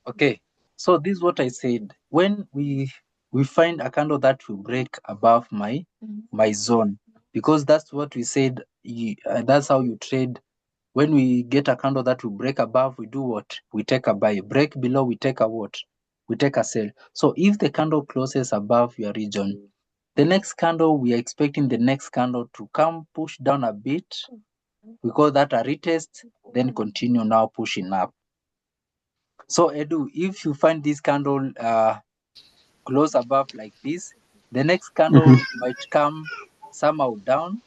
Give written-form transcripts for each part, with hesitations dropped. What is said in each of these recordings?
Okay, so this is what I said. When we find a candle that will break above my zone, because that's what we said. That's how you trade. When we get a candle that will break above, we do what? We take a buy. Break below, we take a what? We take a sell. So if the candle closes above your region, the next candle, we are expecting the next candle to come push down a bit. We call that a retest, then continue now pushing up. So Edu, if you find this candle close above like this, the next candle might come somehow down,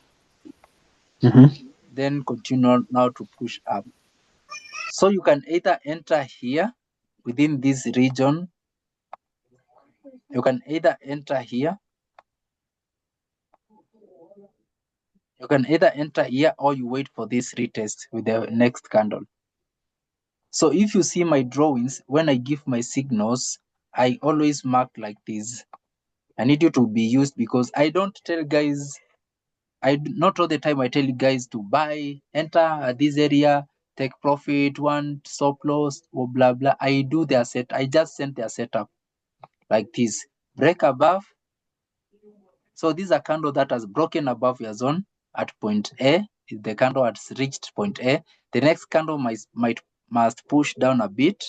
then continue now to push up. So you can either enter here within this region. You can either enter here. You can either enter here or you wait for this retest with the next candle. So if you see my drawings, when I give my signals, I always mark like this. I need you to be used because I don't tell guys, not all the time I tell you guys to buy, enter at this area, take profit, one stop loss, or blah blah. I do their set. I just send their setup like this. Break above. So this is a candle that has broken above your zone at point A. If the candle has reached point A, the next candle must push down a bit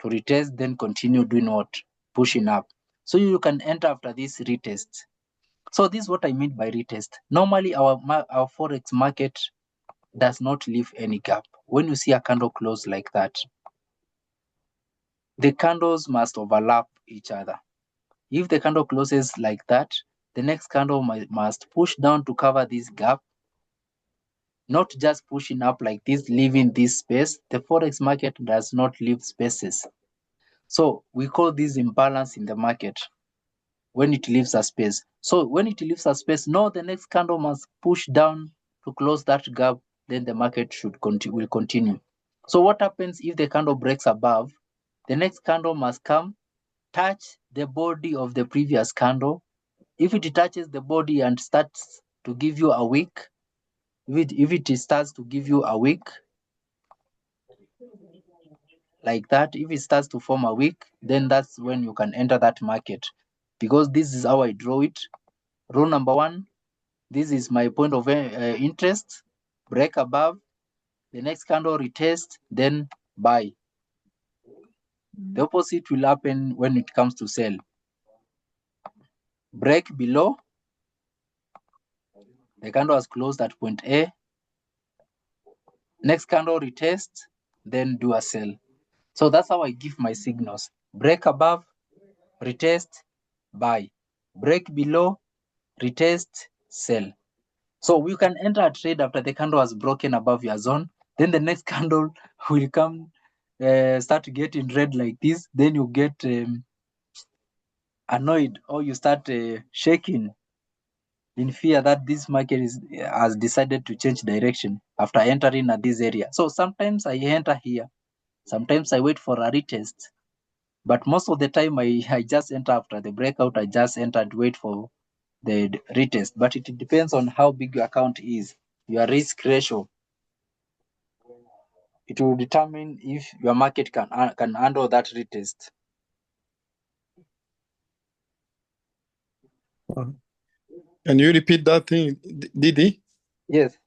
to retest, then continue doing what? Pushing up. So you can enter after this retest. So this is what I mean by retest. Normally our Forex market does not leave any gap. When you see a candle close like that, the candles must overlap each other. If the candle closes like that, the next candle must push down to cover this gap, not just pushing up like this, leaving this space. The Forex market does not leave spaces. So we call this imbalance in the market when it leaves a space. So when it leaves a space, no, the next candle must push down to close that gap, then the market will continue. So what happens if the candle breaks above? The next candle must come, touch the body of the previous candle. If it touches the body and starts to give you a wick, if it starts to give you a wick like that, if it starts to form a wick, then that's when you can enter that market. Because this is how I draw it. Rule number one, this is my point of interest. Break above, the next candle retest, then buy. The opposite will happen when it comes to sell. Break below, the candle has closed at point A. Next candle retest, then do a sell. So that's how I give my signals. Break above, retest, buy. Break below, retest, sell. So we can enter a trade after the candle has broken above your zone. Then the next candle will come, start getting red like this. Then you get annoyed or you start shaking in fear that this market has decided to change direction after entering at this area. So sometimes I enter here. Sometimes I wait for a retest. But most of the time I just enter after the breakout. I just enter and wait for the retest. But it depends on how big your account is, your risk ratio. It will determine if your market can handle that retest. Can you repeat that thing, Didi? Yes.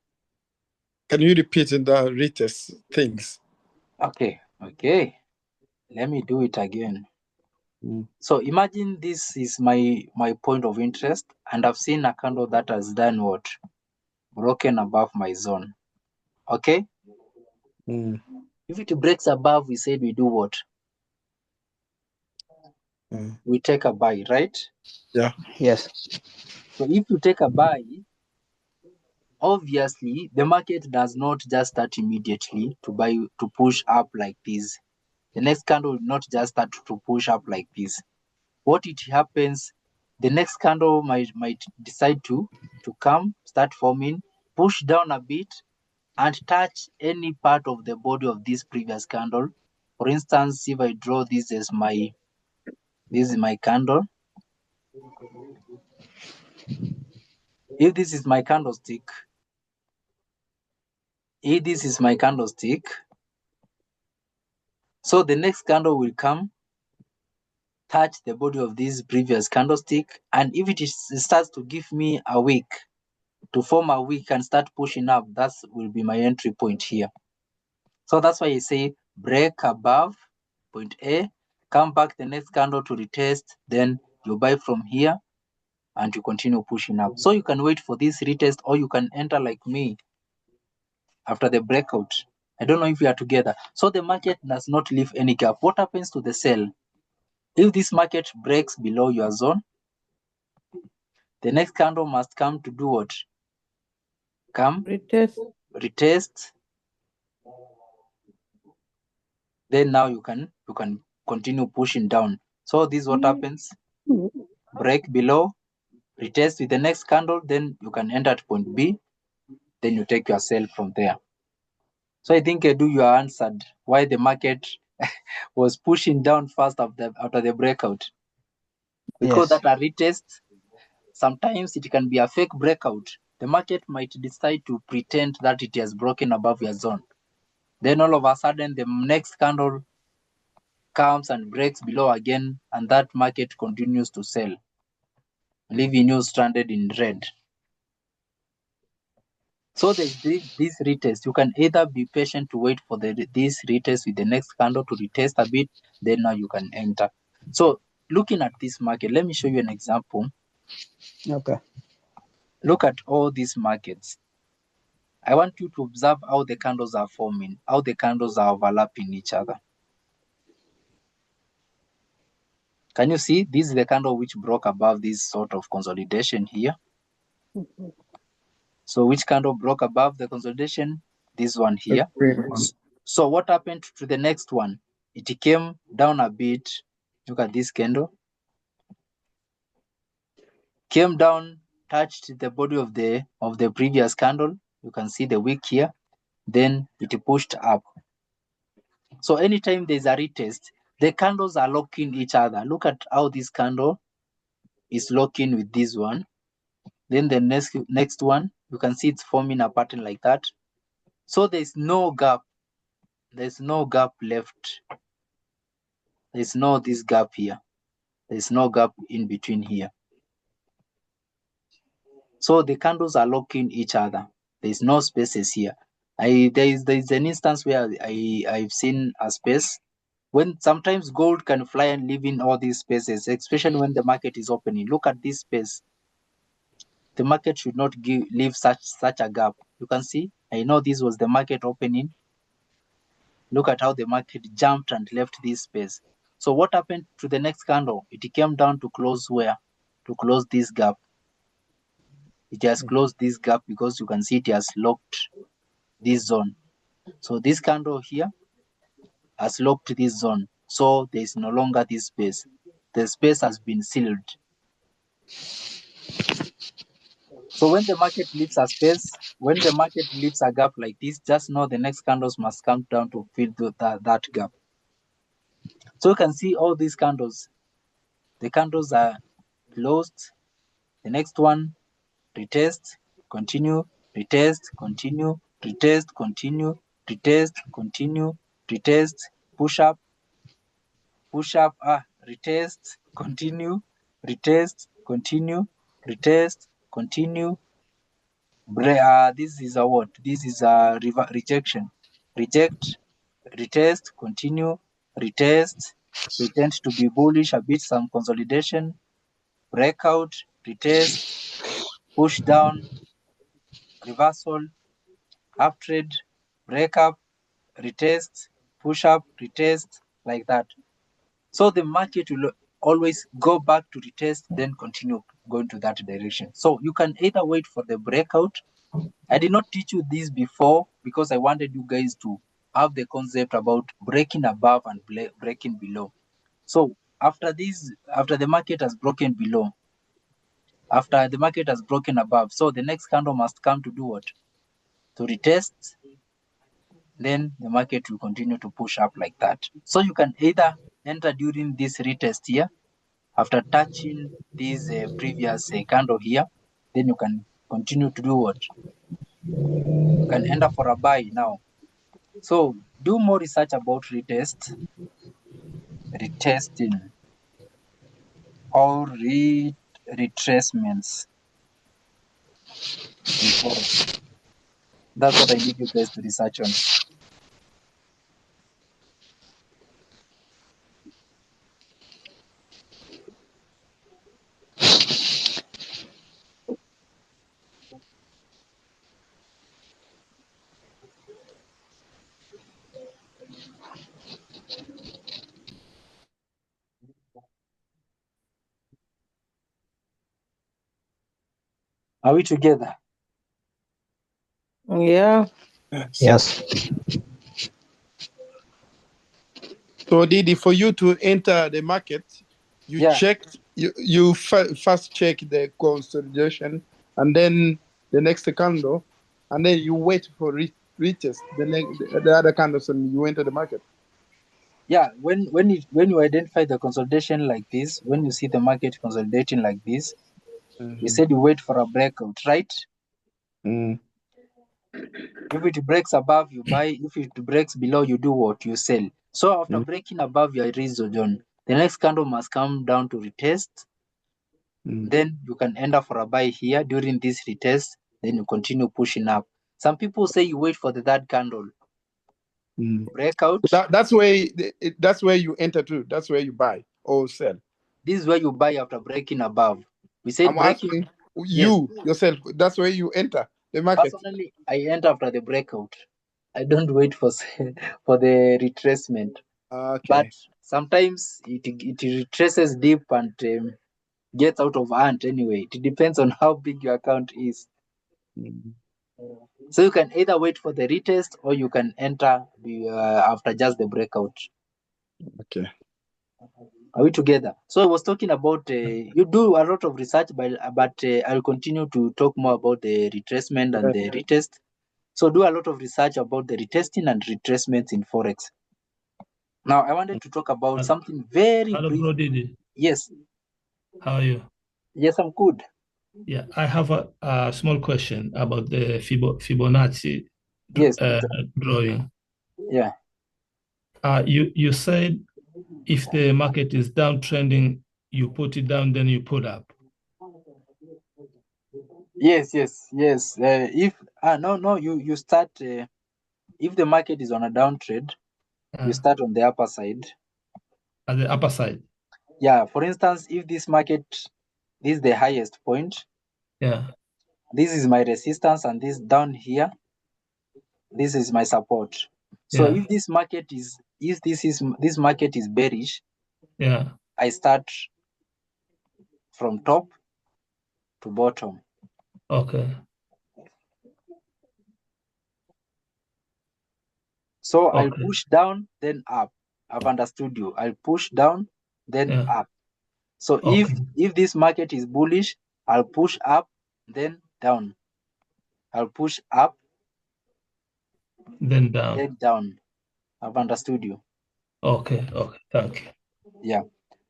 Can you repeat the retest things? Okay. Let me do it again. So imagine this is my point of interest, and I've seen a candle that has done what? Broken above my zone. Okay? If it breaks above, we said we do what? We take a buy, right? Yeah. Yes. So if you take a buy, obviously the market does not just start immediately to push up like this. The next candle will not just start to push up like this. What it happens, the next candle might decide to come, start forming, push down a bit, and touch any part of the body of this previous candle. For instance, if I draw this as this is my candle. If this is my candlestick, So the next candle will come, touch the body of this previous candlestick, and if it starts to give me a wick, to form a wick and start pushing up, that will be my entry point here. So that's why I say break above point A, come back the next candle to retest, then you buy from here and you continue pushing up. So you can wait for this retest, or you can enter like me after the breakout. I don't know if we are together. So the market does not leave any gap. What happens to the sell? If this market breaks below your zone, the next candle must come to do what? Come, retest. Then now you can continue pushing down. So this is what happens. Break below, retest with the next candle, then you can enter at point B, then you take your sell from there. So I think Edu, you are answered why the market was pushing down fast after the breakout. We call that a retest. Sometimes it can be a fake breakout. The market might decide to pretend that it has broken above your zone. Then all of a sudden, the next candle comes and breaks below again, and that market continues to sell, leaving you stranded in red. So there's this retest. You can either be patient to wait for this retest with the next candle to retest a bit, then now you can enter. So looking at this market, let me show you an example. Okay. Look at all these markets. I want you to observe how the candles are forming, how the candles are overlapping each other. Can you see? This is the candle which broke above this sort of consolidation here. So which candle broke above the consolidation? This one here. So what happened to the next one? It came down a bit. Look at this candle. Came down, touched the body of the previous candle. You can see the wick here. Then it pushed up. So anytime there's a retest, the candles are locking each other. Look at how this candle is locking with this one. Then the next one, you can see it's forming a pattern like that. So there's no gap. There's no gap left. There's no this gap here. There's no gap in between here. So the candles are locking each other. There's no spaces here. There's an instance where I've seen a space when sometimes gold can fly and live in all these spaces, especially when the market is opening. Look at this space. The market should not leave such a gap. You can see, I know this was the market opening. Look at how the market jumped and left this space. So what happened to the next candle? It came down to close where? To close this gap. It has closed this gap because you can see it has locked this zone. So this candle here has locked this zone. So there is no longer this space. The space has been sealed. So when the market leaves a space, when the market leaves a gap like this, just know the next candles must come down to fill that gap. So you can see all these candles. The candles are closed. The next one, retest, continue, retest, continue, retest, continue, retest, continue, retest, push up, retest, continue, retest, continue, retest, continue. This is a what? This is a rejection. Reject, retest, continue, retest. They tend to be bullish, a bit some consolidation, breakout, retest, push down, reversal, up trade, break up, retest, push up, retest, like that. So the market will always go back to retest, then continue going to that direction. So you can either wait for the breakout. I did not teach you this before because I wanted you guys to have the concept about breaking above and breaking below. So after the market has broken below, after the market has broken above, so the next candle must come to do what? To retest, then the market will continue to push up like that. So you can either enter during this retest here, after touching this previous candle here, then you can continue to do what? You can enter for a buy now. So do more research about retest, retesting, or retracements in Forex. That's what I need you guys to research on. Are we together? Yeah. Yes. So Didi, for you to enter the market, you Yeah. checked you first check the consolidation, and then the next candle, and then you wait for retest the other candles, and you enter the market. Yeah, when you identify the consolidation like this, when you see the market consolidating like this, you said you wait for a breakout, right? Mm. If it breaks above, you buy. If it breaks below, you do what? You sell. So after breaking above your reason zone, the next candle must come down to retest. Then you can enter for a buy here during this retest. Then you continue pushing up. Some people say you wait for the third candle breakout. That's where you enter too. That's where you buy or sell. This is where you buy after breaking above. We said I'm breaking. asking Yes. you yourself. That's where you enter the market. Personally, I enter after the breakout. I don't wait for for the retracement. But Okay. sometimes it retraces deep and gets out of hand anyway. It depends on how big your account is. So you can either wait for the retest or you can enter after just the breakout. Okay. Are we together? So I was talking about you do a lot of research, but I'll continue to talk more about the retracement and the retest. So do a lot of research about the retesting and retracements in Forex. Now I wanted to talk about something very Hello, brief. bro Didi. Yes. How are you? Yes, I'm good. Yeah, I have a small question about the Fibonacci Yes. drawing. Yeah. You said if the market is downtrending, you put it down, then you put up. Yes. If no, you start if the market is on a downtrend, you start on the upper side. At the upper side. Yeah. For instance, if this market this is the highest point. Yeah. This is my resistance, and this down here, this is my support. So if this market is this market is bearish, I start from top to bottom. Okay. So I'll push down, then up. I've understood you. I'll push down, then up. So if this market is bullish, I'll push up, then down. I'll push up, then down. Then down. I've understood you. Okay. Thank you. Yeah.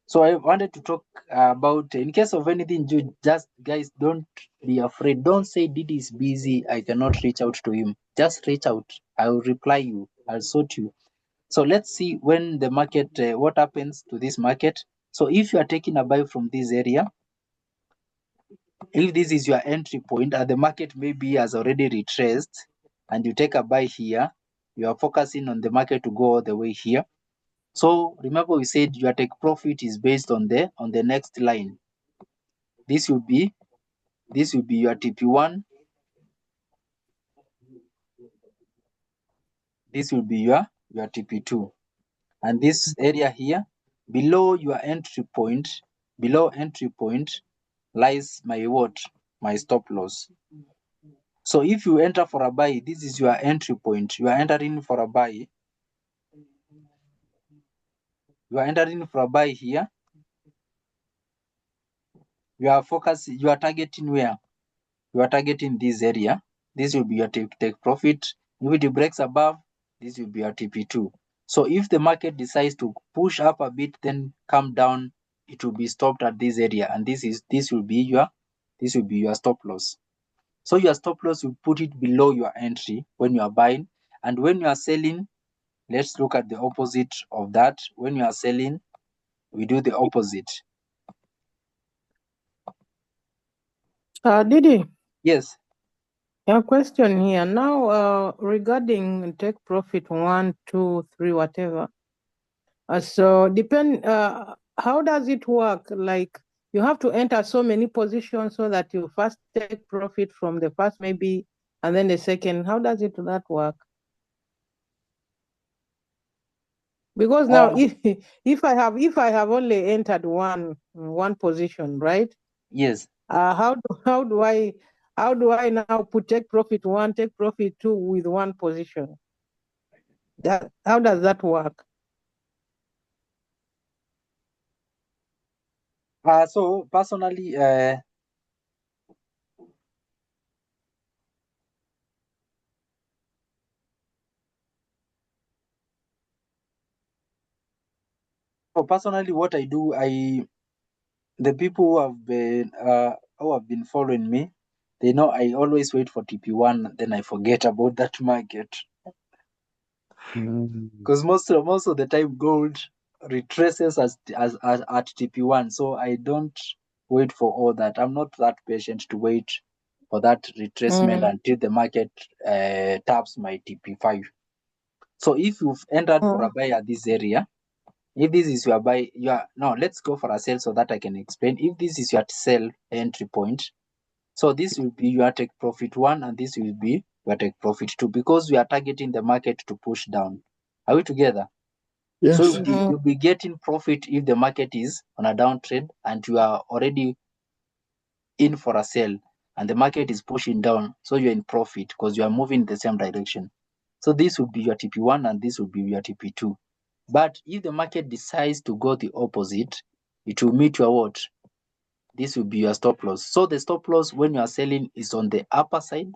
So I wanted to talk about, in case of anything, just guys, don't be afraid. Don't say Didi is busy, I cannot reach out to him. Just reach out. I'll reply you. I'll sort you. So let's see when the market, what happens to this market. So if you are taking a buy from this area, if this is your entry point and the market maybe has already retraced and you take a buy here, you are focusing on the market to go all the way here. So remember we said your take profit is based on the next line. This will be your TP1. This will be your TP2. And this area here, below entry point lies my what? My stop loss. So if you enter for a buy, this is your entry point. You are entering for a buy. You are entering for a buy here. You are targeting where? You are targeting this area. This will be your take profit. If it breaks above, this will be your TP2. So if the market decides to push up a bit, then come down, it will be stopped at this area, and this will be your stop loss. So your stop loss, you put it below your entry when you are buying, And when you are selling, let's look at the opposite of that. When you are selling, we do the opposite. Didi, Yes. a question here. Now, regarding take profit 1, 2, 3, whatever. So how does it work? Like you have to enter so many positions so that you first take profit from the first maybe, and then the second. How does that work? Because now if I have only entered one position, right? Yes. How do I now take profit 1, take profit 2 with one position? How does that work? So personally, what I do, the people who have been following me, they know I always wait for TP1, then I forget about that market. Because most of the time gold retraces as at TP1, so I don't wait for all that. I'm not that patient to wait for that retracement until the market taps my TP5. So if you've entered for a buy at this area, if this is your buy, now let's go for a sell so that I can explain. If this is your sell entry point, so this will be your take profit 1 and this will be your take profit 2, because we are targeting the market to push down. Are we together? Yes. So you'll be getting profit if the market is on a downtrend and you are already in for a sell and the market is pushing down. So you're in profit because you are moving in the same direction. So this would be your TP1 and this would be your TP2. But if the market decides to go the opposite, it will meet your what? This will be your stop loss. So the stop loss when you are selling is on the upper side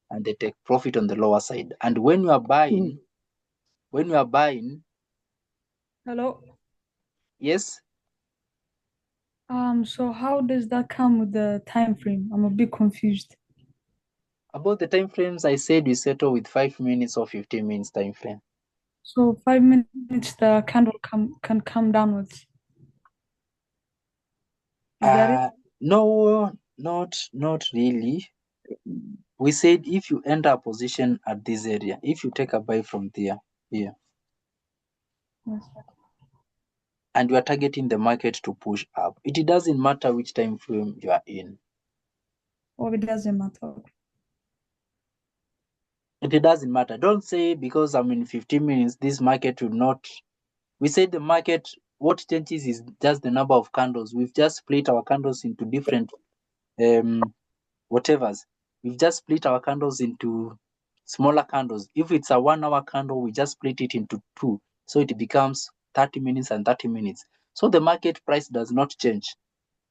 and they take profit on the lower side. And when you are buying, Hello. yes. So how does that come with the time frame? I'm a bit confused. About the time frames, I said we settle with 5 minutes or 15 minutes time frame. So 5 minutes the candle can come downwards. Is that it? No, not really. We said if you enter a position at this area, if you take a buy from there, here, Yes. and you are targeting the market to push up, it doesn't matter which time frame you are in. Or it doesn't matter. It doesn't matter. Don't say because I'm in 15 minutes, this market will not. We said the market, what changes is just the number of candles. We've just split our candles into different whatevers. We've just split our candles into smaller candles. If it's a 1 hour candle, we just split it into 2. So it becomes 30 minutes and 30 minutes. So the market price does not change.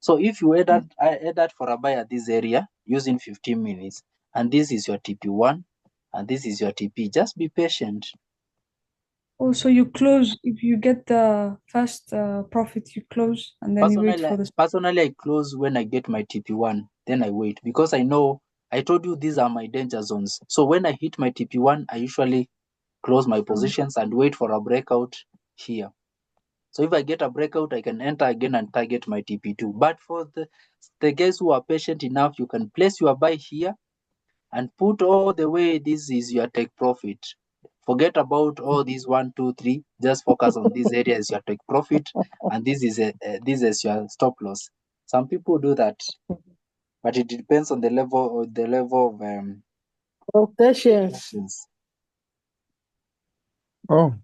So if you add that for a buy at this area using 15 minutes, and this is your TP1, and this is your TP, just be patient. Oh, so you close if you get the first profit, you close and then you wait for the. Personally, I close when I get my TP1, then I wait because I know I told you these are my danger zones. So when I hit my TP1, I usually close my positions and wait for a breakout here. So if I get a breakout, I can enter again and target my TP2. But for the guys who are patient enough, you can place your buy here and put all the way. This is your take profit. Forget about all these 1, 2, 3. Just focus on this area as your take profit, and this is your stop loss. Some people do that, but it depends on the level of patience. patience. Oh. And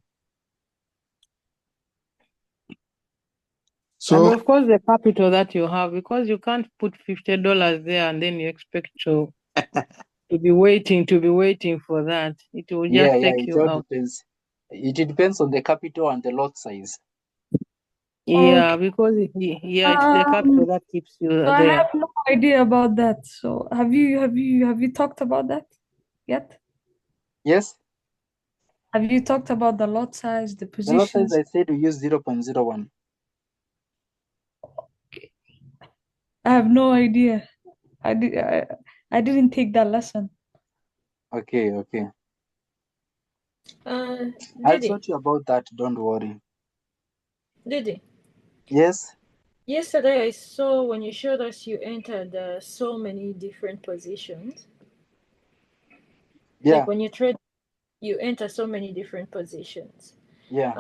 So of course, the capital that you have, because you can't put $50 there and then you expect to be waiting for that. It will just take It you all out. depends. It depends on the capital and the lot size. Yeah, Okay. because it's the capital that keeps you So I there. have no idea about that. So have you talked about that yet? Yes, Have you talked about the lot size, the the lot size positions? I said we use 0.01. I have no idea. I didn't take that lesson. Okay. I'll Didi, sort you about that. Don't worry. Didi. Yes. Yesterday I saw when you showed us you entered so many different positions. Yeah. Like when you trade, you enter so many different positions. Yeah.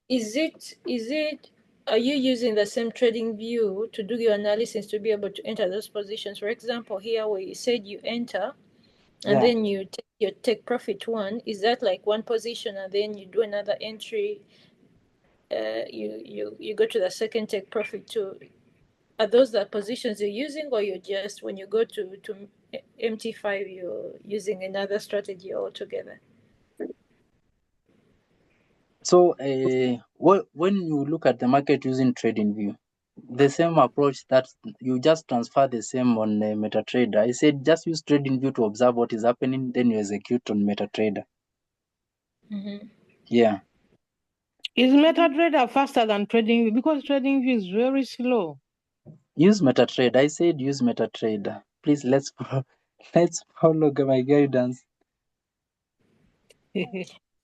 Is it are you using the same trading view to do your analysis to be able to enter those positions? For example, here where you said you enter and then you take profit one, is that like one position and then you do another entry? You go to the second take profit two. Are those the positions you're using, or you're just when you go to MT5 you're using another strategy altogether? So when you look at the market using trading view, the same approach that you just transfer the same on MetaTrader. I said just use trading view to observe what is happening, then you execute on MetaTrader. Yeah. Is MetaTrader faster than trading view? Because trading view is very slow. Use MetaTrader. I said use MetaTrader. Please let's follow my guidance.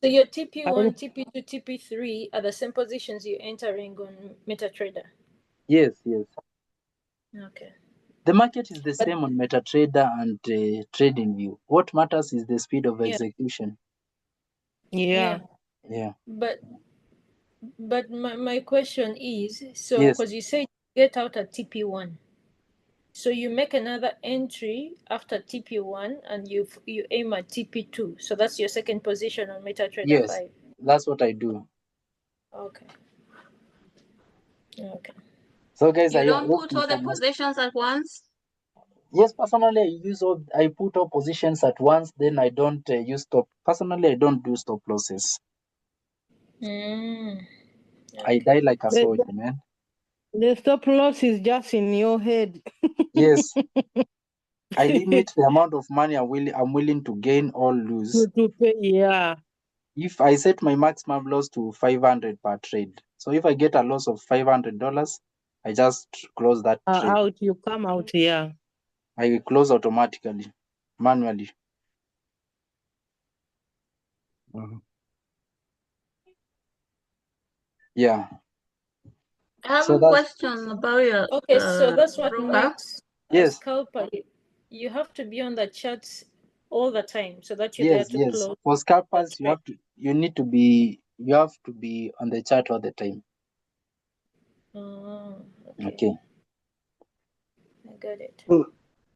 So your TP1, TP2, TP3 are the same positions you're entering on MetaTrader? Yes. Okay. The market is the same on MetaTrader and trading view. What matters is the speed of execution. Yeah. But my question is, so because you say get out at TP1, so you make another entry after TP1 and you aim at TP2. So that's your second position on MetaTrader 5. That's what I do. Okay. So guys, you don't put all the positions at once? Yes, personally, I put all positions at once. Then I don't use stop. Personally, I don't do stop losses. I die like a soldier, man. The stop loss is just in your head. Yes. I limit the amount of money I'm willing to gain or lose. To pay, yeah. If I set my maximum loss to 500 per trade, so if I get a loss of $500, I just close that trade. You come out, yeah. I close automatically, manually. Yeah. I have a question about your so that's what makes a scalper. You have to be on the charts all the time so that you're there to close. For scalpers, you have to be on the chart all the time. Okay. I got it. So,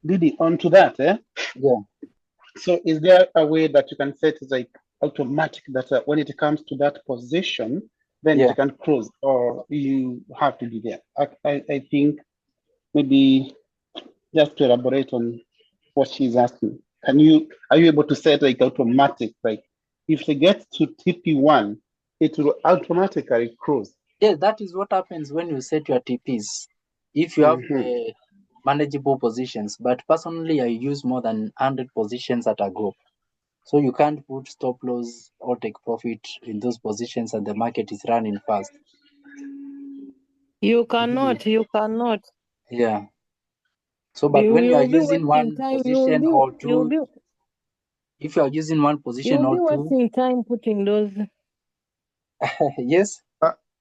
Didi, onto that, Yeah. So is there a way that you can set it like automatic that when it comes to that position, then it can close, or you have to be there? I think maybe just to elaborate on what she's asking. Are you able to set like automatic, like if they get to TP1, it will automatically close? Yeah, that is what happens when you set your TPs. If you have manageable positions, but personally I use more than 100 positions at a go. So you can't put stop loss or take profit in those positions and the market is running fast. You cannot. Yeah. So, but when you are using one position or two, if you are using one position or two, you'll be wasting time putting those. Yes.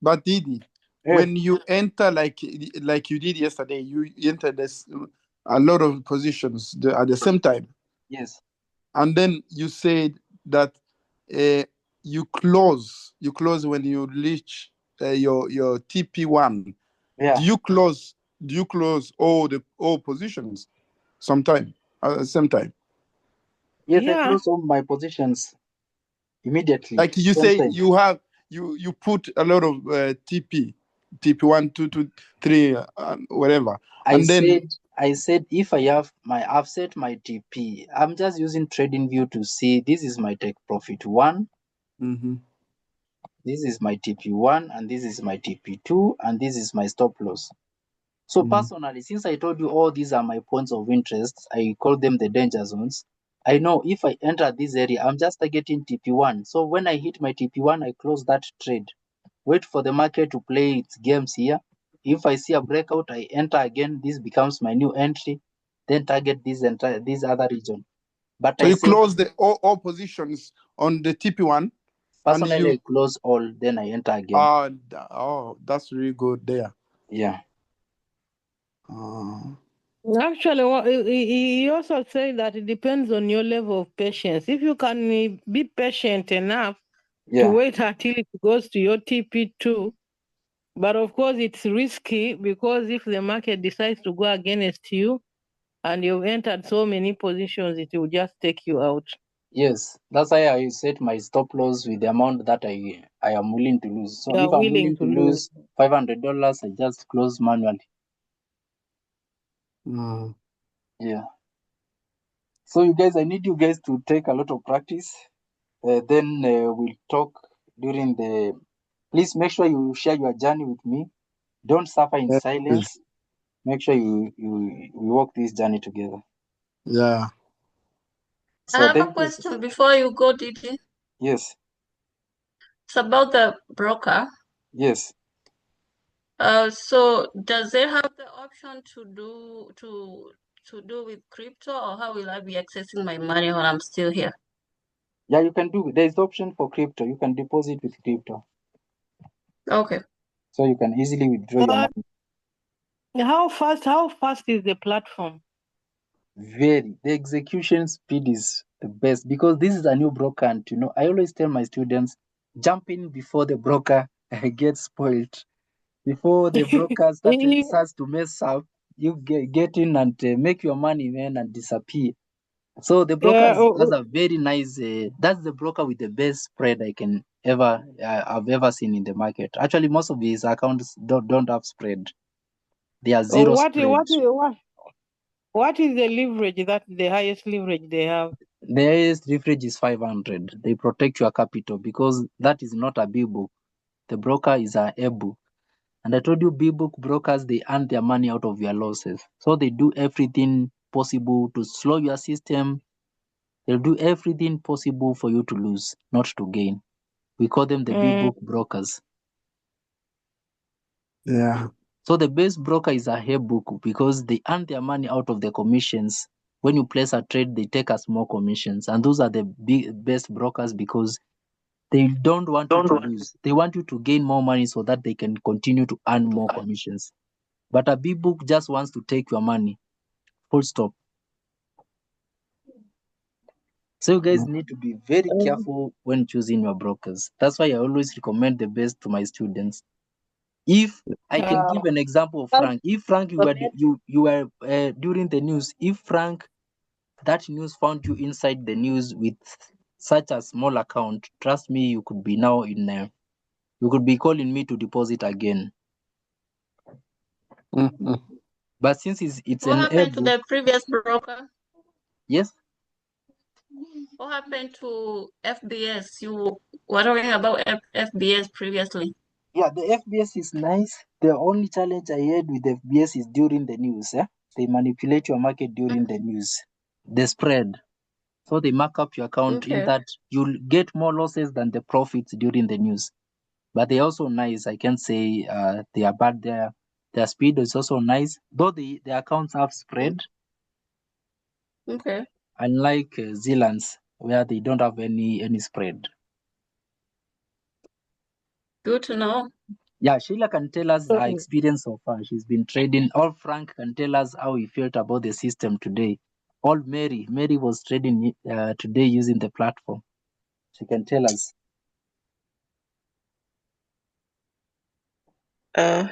But Didi, when you enter like you did yesterday, you enter this a lot of positions at the same time. Yes. And then you said that you close when you reach your TP1. Yeah. Do you close all positions sometime at the same time? Yes, I close all my positions immediately. Like you say, you have you put a lot of TP1, 2, 3, whatever. I said if I've set my TP, I'm just using trading view to see this is my take profit 1. This is my TP1 and this is my TP2 and this is my stop loss. So personally, since I told you all these are my points of interest, I call them the danger zones. I know if I enter this area, I'm just targeting TP1. So when I hit my TP1, I close that trade. Wait for the market to play its games here. If I see a breakout, I enter again. This becomes my new entry. Then target this other region. But so you close all positions on the TP1. Personally, I close all, then I enter again. That's really good there. Yeah. Actually, he also said that it depends on your level of patience. If you can be patient enough to wait until it goes to your TP2, but of course it's risky because if the market decides to go against you and you've entered so many positions, it will just take you out. Yes, that's why I set my stop loss with the amount that I am willing to lose. So if I'm willing to lose $500, I just close manually. Yeah. So you guys, I need you guys to take a lot of practice. Then we'll talk during the. Please make sure you share your journey with me. Don't suffer in silence. Make sure we walk this journey together. Yeah. So I have a question before you go, Didi. Yes. It's about the broker. Yes. So does it have the option to do with crypto, or how will I be accessing my money when I'm still here? Yeah, you can do. There is option for crypto. You can deposit with crypto. Okay. So you can easily withdraw your money. How fast is the platform? Very. The execution speed is the best because this is a new broker, and I always tell my students, jump in before the broker gets spoiled. Before the broker starts to mess up, you get in and make your money, man, and disappear. So the broker has a very nice. That's the broker with the best spread I've ever seen in the market. Actually, most of these accounts don't have spread. They are zero spread. What is the leverage the highest leverage they have? The highest leverage is 500. They protect your capital because that is not a B book. The broker is a book. And I told you, B book brokers, they earn their money out of your losses. So they do everything possible to slow your system. They'll do everything possible for you to lose, not to gain. We call them the B book brokers. Yeah. So the best broker is a book because they earn their money out of the commissions. When you place a trade, they take a small commissions. And those are the best brokers because they don't want you to lose. They want you to gain more money so that they can continue to earn more commissions. But a B book just wants to take your money. Full stop. So you guys need to be very careful when choosing your brokers. That's why I always recommend the best to my students. If I can give an example of Frank, if Frank you were during the news, if Frank, that news found you inside the news with such a small account, trust me, you could be now you could be calling me to deposit again. But since it's what an happened to the previous broker? Yes. What happened to FBS? You were talking about FBS previously. Yeah, the FBS is nice. The only challenge I had with FBS is during the news. They manipulate your market during the news. The spread. So they mark up your account in that you'll get more losses than the profits during the news. But they're also nice. I can't say they are bad. Their speed is also nice. Though the accounts have spread. Okay. Unlike Zealand's, where they don't have any spread. Good to know. Yeah, Sheila can tell us her experience so far. She's been trading. All Frank can tell us how he felt about the system today. All Mary was trading today using the platform. She can tell us. I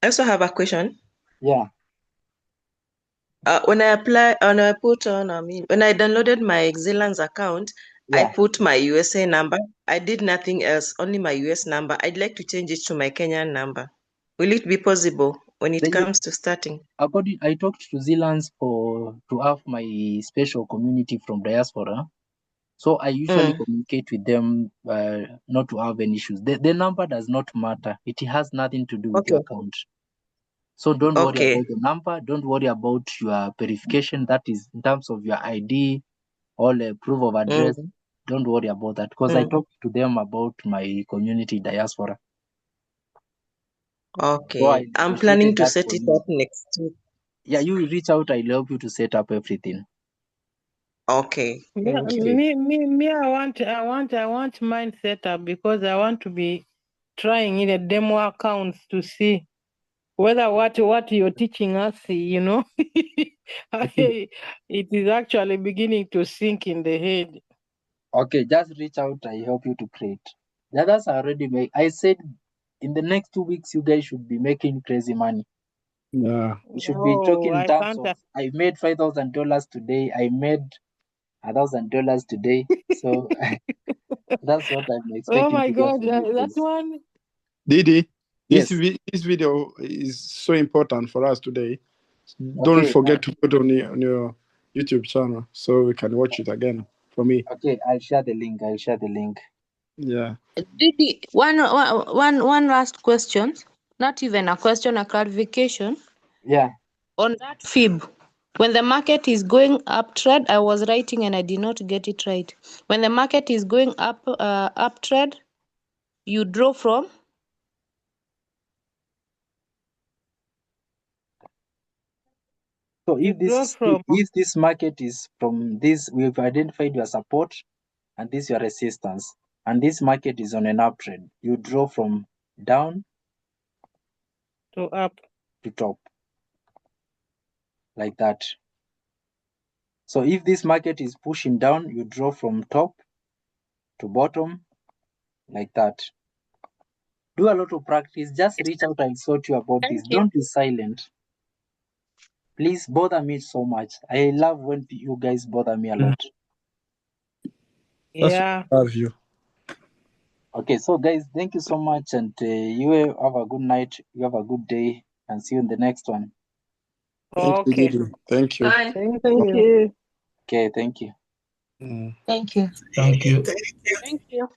also have a question. Yeah. When I downloaded my Zealand's account, I put my USA number. I did nothing else, only my US number. I'd like to change it to my Kenyan number. Will it be possible when it comes to starting? I talked to Zealand's to have my special community from diaspora. So I usually communicate with them not to have any issues. The number does not matter. It has nothing to do with your account. So don't worry about the number. Don't worry about your verification. That is in terms of your ID or proof of address. Don't worry about that because I talked to them about my community diaspora. Okay. So I'm planning to set it up next week. Yeah, you reach out. I'll help you to set up everything. Okay. Yeah, Thank you. me, I want mine set up because I want to be trying in a demo accounts to see whether what you're teaching us, you know, it is actually beginning to sink in the head. Okay, just reach out. I help you to create. The others are already made. I said in the next 2 weeks, you guys should be making crazy money. Yeah. You should be talking in terms of, I made $5,000 today. I made $1,000 today. So that's what I'm expecting. Oh my to get God, from you that guys. one. Didi, Yes. this video is so important for us today. Don't Okay. forget to put on your YouTube channel so we can watch it again for me. Okay, I'll share the link. Yeah. Didi, one last question. Not even a question, a clarification. Yeah. On that fib, when the market is going up trend, I was writing and I did not get it right. When the market is going up trend, you draw from? So if this market is from this, we've identified your support and this your resistance, and this market is on an uptrend, you draw from down to up to top, like that. So if this market is pushing down, you draw from top to bottom, like that. Do a lot of practice. Just reach out and sort you about this. Don't be silent. Please bother me so much. I love when you guys bother me a lot. Yeah. Love you. Okay, so guys, thank you so much, and you have a good night. You have a good day, and see you in the next one. Okay. Thank you. Bye. Thank you. Okay, thank you. Thank you. Thank you. Thank you.